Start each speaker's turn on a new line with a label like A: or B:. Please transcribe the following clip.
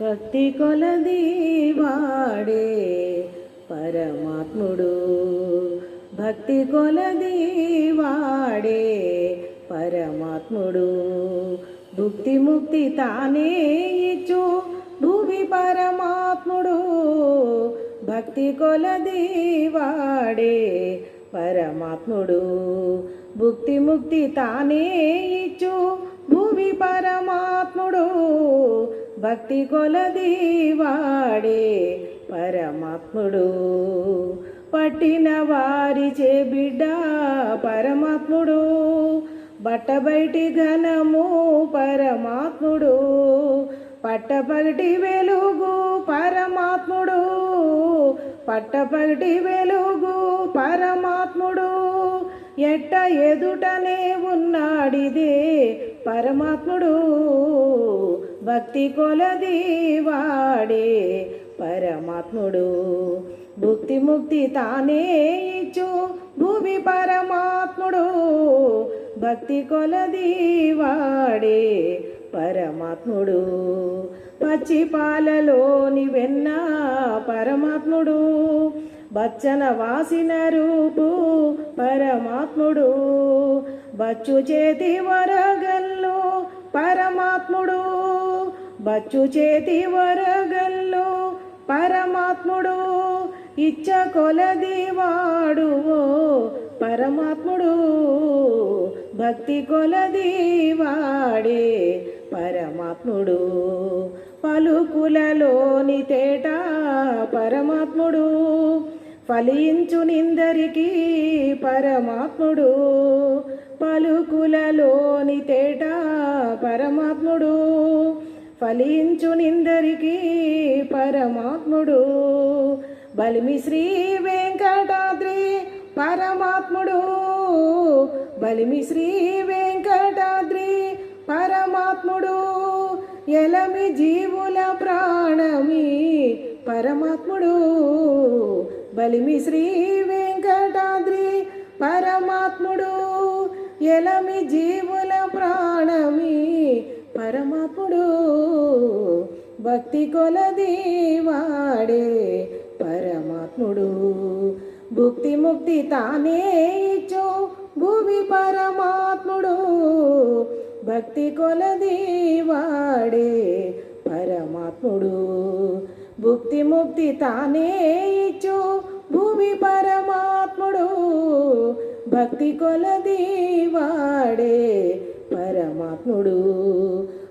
A: భక్తి కొలది వాడే పరమాత్ముడు, భక్తి కొలది వాడే పరమాత్ముడు. భుక్తి ముక్తి తానే ఇచ్చు భూమి పరమాత్ముడు, భక్తి కొలది వాడే పరమాత్ముడు. భుక్తి ముక్తి తానే ఇచ్చు భూమి పరమాత్ముడు, భక్తి కొలది వాడే పరమాత్ముడు. పట్టిన వారిచే బిడ్డ పరమాత్ముడు, బట్టబయటి ఘనము పరమాత్ముడు, పట్టపగటి వెలుగు పరమాత్ముడు, పట్టపగటి వెలుగు పరమాత్ముడు. ఎట్ట ఎదుటనే ఉన్నాడిదే పరమాత్ముడు, భక్తి కొలది వాడే పరమాత్ముడు. భుక్తి ముక్తి తానే ఇచ్చు భూమి పరమాత్ముడు, భక్తి కొలది వాడే పరమాత్ముడు. పచ్చి పాలలోని వెన్న పరమాత్ముడు, బచ్చన వాసిన రూపు పరమాత్ముడు, బచ్చు చేతి వరగల్లు పరమాత్ముడు, బచ్చు చేతి వరగల్లు పరమాత్ముడు. ఇచ్చ కొలది వాడు పరమాత్ముడు, భక్తి కొలది వాడే పరమాత్ముడు. పలుకులలోని తేట పరమాత్ముడు, ఫలించు నిందరికి పరమాత్ముడు, పలుకులలోని తేట పరమాత్ముడు, ఫలించు నిందరికి పరమాత్ముడు. బలిమి శ్రీ వెంకటాద్రి పరమాత్ముడు, బలిమి శ్రీ వెంకటాద్రి పరమాత్ముడు. ఎలమి జీవుల ప్రాణమి పరమాత్ముడు, బలిమి శ్రీ వెంకటాద్రి పరమాత్ముడు. ఎలమి జీవుల ప్రాణమి పరమాత్ముడు, భక్తి కొలది వాడే పరమాత్ముడు. భుక్తి ముక్తి తానే ఇచ్చు భూమి పరమాత్ముడు, భక్తి కొలది వాడే పరమాత్ముడు. భుక్తి ముక్తి తానే ఇచ్చు భూమి పరమాత్ముడు, భక్తి కొలది వాడే పరమాత్ముడు.